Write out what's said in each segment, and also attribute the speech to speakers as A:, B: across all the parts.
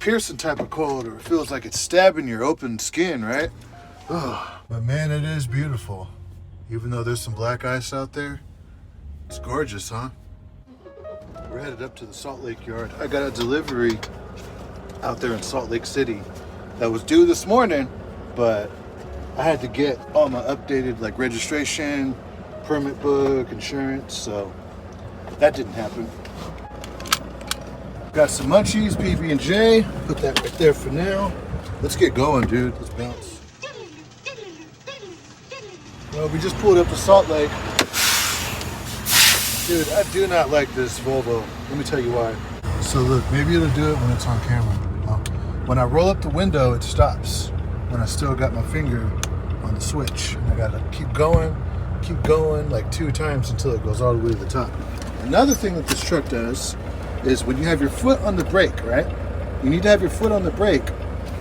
A: piercing type of cold, or it feels like it's stabbing your open skin, right? Oh, but man, it is beautiful. Even though there's some black ice out there, it's gorgeous, huh? We're headed up to the Salt Lake yard. I got a delivery out there in Salt Lake City that was due this morning, but I had to get all my updated like registration, permit book, insurance, so that didn't happen. Got some munchies, PB&J. Put that right there for now. Let's get going, dude. Let's bounce. Well, we just pulled up to Salt Lake. Dude, I do not like this Volvo. Let me tell you why. So look, maybe it'll do it when it's on camera. When I roll up the window, it stops. When I still got my finger on the switch. And I gotta keep going like 2 times until it goes all the way to the top. Another thing that this truck does is when you have your foot on the brake, right? You need to have your foot on the brake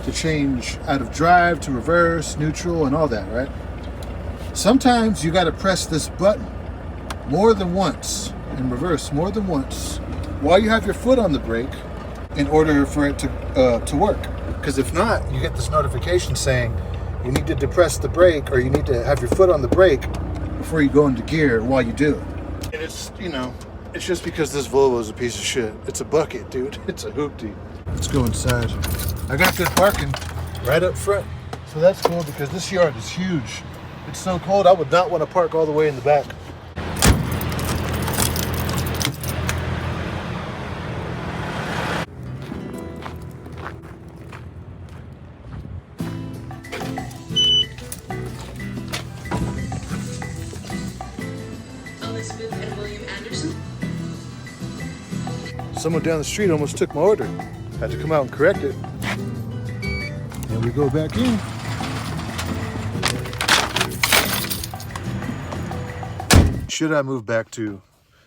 A: to change out of drive to reverse, neutral, and all that, right? Sometimes you gotta press this button more than once in reverse, more than once, while you have your foot on the brake in order for it to work. Because if not, you get this notification saying you need to depress the brake or you need to have your foot on the brake before you go into gear while you do it. And it's, you know, it's just because this Volvo is a piece of shit. It's a bucket, dude. It's a hoopty. Let's go inside. I got good parking right up front. So that's cool because this yard is huge. It's so cold, I would not want to park all the way in the back. Someone down the street almost took my order. Had to come out and correct it. And we go back in. Should I move back to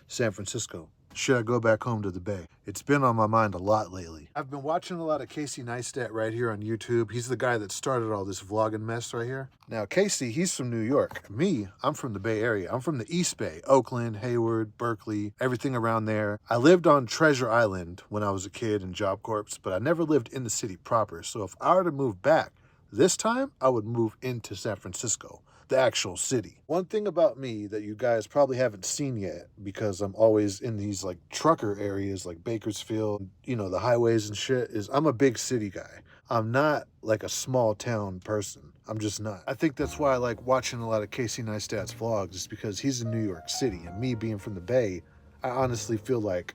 A: San Francisco? Should I go back home to the Bay? It's been on my mind a lot lately. I've been watching a lot of Casey Neistat right here on YouTube. He's the guy that started all this vlogging mess right here. Now, Casey, he's from New York. Me, I'm from the Bay Area. I'm from the East Bay, Oakland, Hayward, Berkeley, everything around there. I lived on Treasure Island when I was a kid in Job Corps, but I never lived in the city proper. So if I were to move back this time, I would move into San Francisco, the actual city. One thing about me that you guys probably haven't seen yet, because I'm always in these like trucker areas like Bakersfield, you know, the highways and shit, is I'm a big city guy. I'm not like a small town person. I'm just not. I think that's why I like watching a lot of Casey Neistat's vlogs, is because he's in New York City, and me being from the Bay, I honestly feel like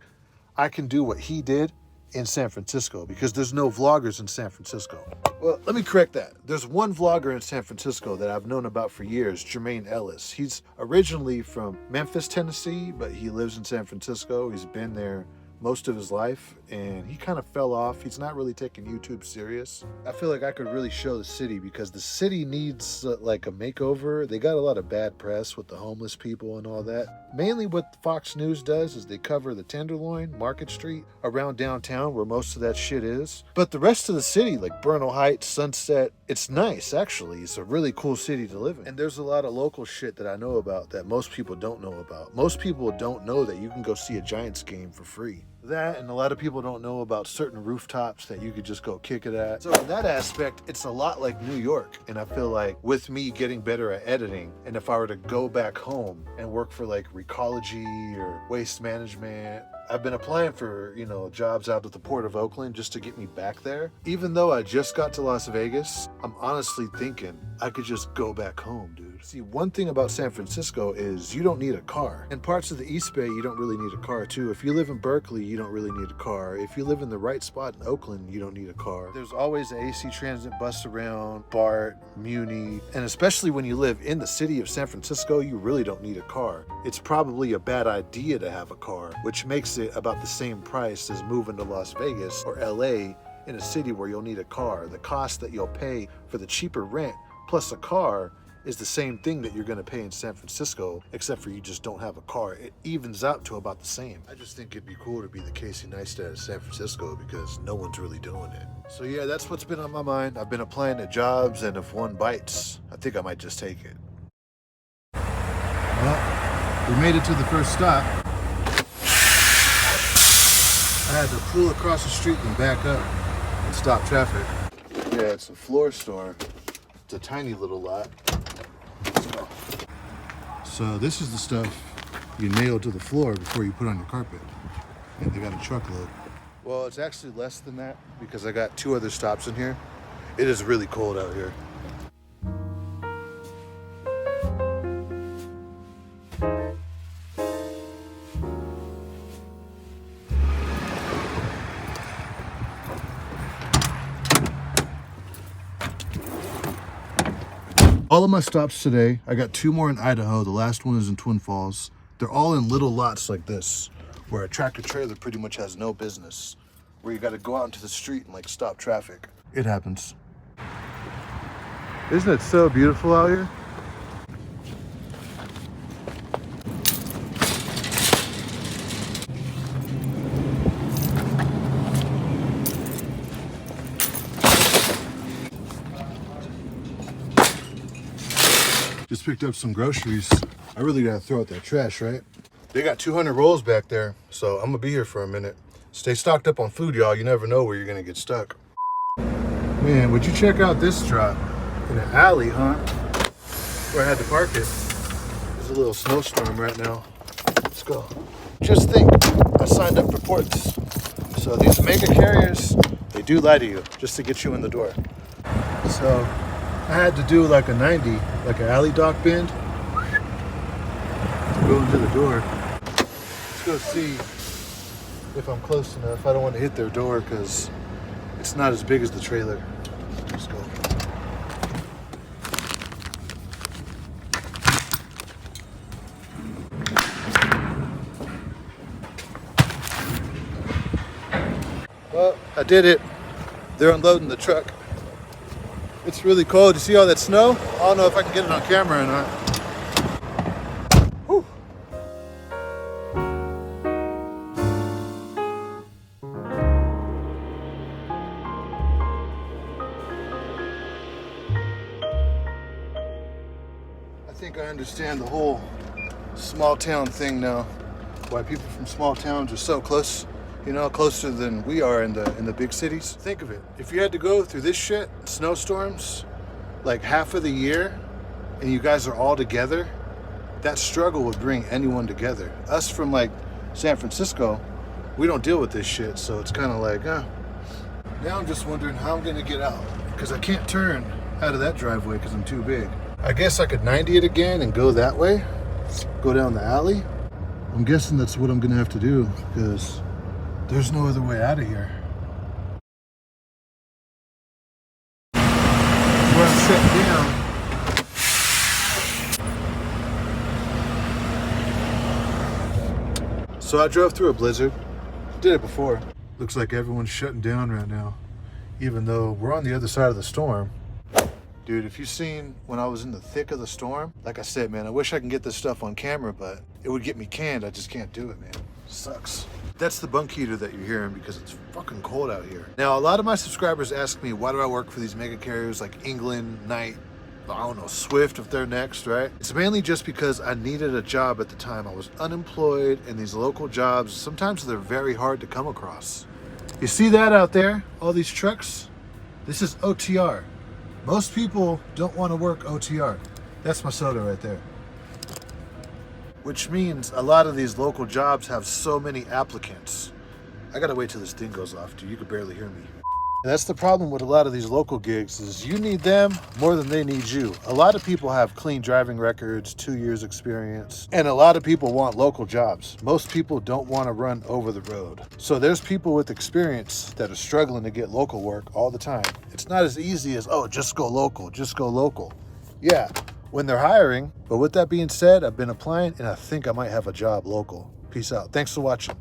A: I can do what he did in San Francisco because there's no vloggers in San Francisco. Well, let me correct that. There's one vlogger in San Francisco that I've known about for years, Jermaine Ellis. He's originally from Memphis, Tennessee, but he lives in San Francisco. He's been there most of his life, and he kind of fell off. He's not really taking YouTube serious. I feel like I could really show the city because the city needs like a makeover. They got a lot of bad press with the homeless people and all that. Mainly what Fox News does is they cover the Tenderloin, Market Street, around downtown where most of that shit is. But the rest of the city, like Bernal Heights, Sunset, it's nice actually. It's a really cool city to live in. And there's a lot of local shit that I know about that most people don't know about. Most people don't know that you can go see a Giants game for free. That, and a lot of people don't know about certain rooftops that you could just go kick it at. So in that aspect, it's a lot like New York. And I feel like with me getting better at editing, and if I were to go back home and work for like Recology or Waste Management, I've been applying for, you know, jobs out at the Port of Oakland just to get me back there. Even though I just got to Las Vegas, I'm honestly thinking I could just go back home, dude. See, one thing about San Francisco is you don't need a car. In parts of the East Bay, you don't really need a car too. If you live in Berkeley, you don't really need a car. If you live in the right spot in Oakland, you don't need a car. There's always an AC Transit bus around, BART, Muni, and especially when you live in the city of San Francisco, you really don't need a car. It's probably a bad idea to have a car, which makes it about the same price as moving to Las Vegas or LA in a city where you'll need a car. The cost that you'll pay for the cheaper rent plus a car is the same thing that you're going to pay in San Francisco, except for you just don't have a car. It evens out to about the same. I just think it'd be cool to be the Casey Neistat of San Francisco because no one's really doing it. So yeah, that's what's been on my mind. I've been applying to jobs, and if one bites, I think I might just take it. Well, we made it to the first stop. I had to pull across the street and back up. and stop traffic. Yeah, it's a floor store. It's a tiny little lot. Let's go. So this is the stuff you nail to the floor before you put on your carpet. And they got a truckload. Well, it's actually less than that because I got 2 other stops in here. It is really cold out here. All of my stops today, I got 2 more in Idaho. The last one is in Twin Falls. They're all in little lots like this, where a tractor trailer pretty much has no business, where you got to go out into the street and like stop traffic. It happens. Isn't it so beautiful out here? Just picked up some groceries. I really gotta throw out that trash, right? They got 200 rolls back there, so I'm gonna be here for a minute. Stay stocked up on food, y'all. You never know where you're gonna get stuck. Man, would you check out this truck in an alley, huh? Where I had to park it. There's a little snowstorm right now. Let's go. Just think, I signed up for ports. So these mega carriers, they do lie to you just to get you in the door. So I had to do like a 90, like an alley dock bend to go into the door. Let's go see if I'm close enough. I don't want to hit their door because it's not as big as the trailer. Let's go. Well, I did it. They're unloading the truck. It's really cold. You see all that snow? I don't know if I can get it on camera or not. Whew. I think I understand the whole small town thing now. Why people from small towns are so close. You know, closer than we are in the big cities. Think of it. If you had to go through this shit, snowstorms, like half of the year, and you guys are all together, that struggle would bring anyone together. Us from like San Francisco, we don't deal with this shit, so it's kind of like, Now I'm just wondering how I'm gonna get out, because I can't turn out of that driveway because I'm too big. I guess I could 90 it again and go that way, go down the alley. I'm guessing that's what I'm gonna have to do, because there's no other way out of here. Where I'm sitting down. So I drove through a blizzard. Did it before. Looks like everyone's shutting down right now, even though we're on the other side of the storm. Dude, if you've seen when I was in the thick of the storm, like I said, man, I wish I can get this stuff on camera, but it would get me canned. I just can't do it, man. Sucks. That's the bunk heater that you're hearing because it's fucking cold out here. Now, a lot of my subscribers ask me, why do I work for these mega carriers like England, Knight, I don't know, Swift if they're next, right? It's mainly just because I needed a job at the time. I was unemployed, and these local jobs, sometimes they're very hard to come across. You see that out there? All these trucks? This is OTR. Most people don't want to work OTR. That's my soda right there. Which means a lot of these local jobs have so many applicants. I gotta wait till this thing goes off, dude. You could barely hear me. And that's the problem with a lot of these local gigs is you need them more than they need you. A lot of people have clean driving records, 2 years experience, and a lot of people want local jobs. Most people don't want to run over the road. So there's people with experience that are struggling to get local work all the time. It's not as easy as, oh, just go local, just go local. Yeah, when they're hiring. But with that being said, I've been applying and I think I might have a job local. Peace out. Thanks for watching.